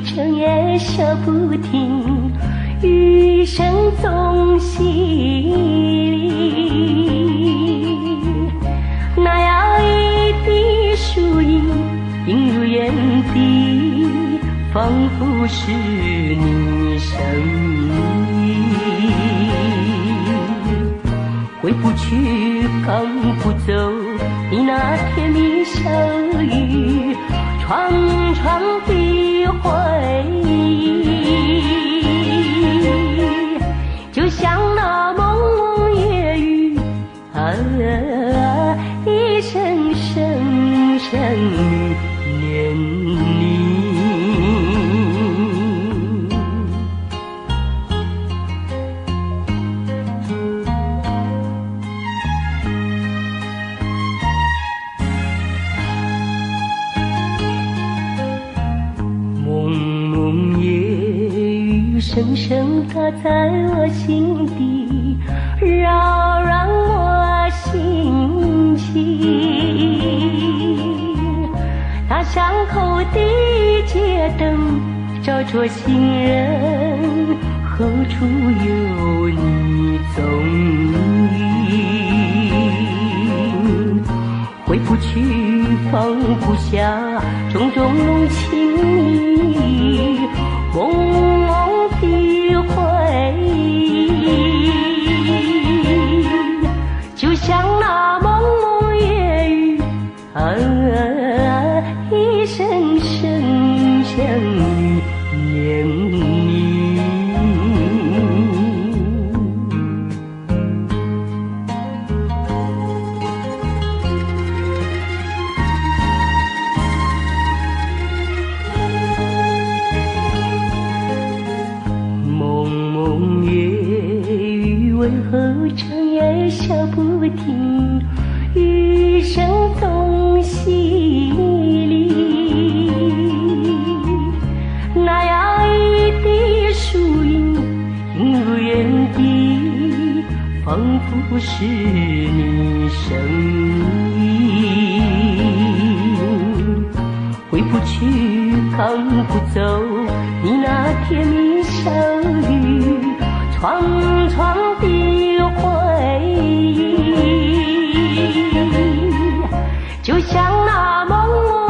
整夜笑不停，余生总洗礼。那样一滴树影映入眼底，仿佛是你生意。回不去，赶不走你那甜蜜笑语，长长的回忆，就像那蒙蒙夜雨，一声声声念你。深深打在我心底，扰乱我心情。那巷口的街灯照着行人，何处有你踪影？回不去，放不下种种情意，朦胧的回忆，就像那蒙蒙夜雨，一声声想念你。为何整夜笑不停，余生总洗礼。那样一滴树影映入眼底，仿佛是你生意。回不去，赶不走你那甜蜜笑语，长长的回忆，就像那蒙蒙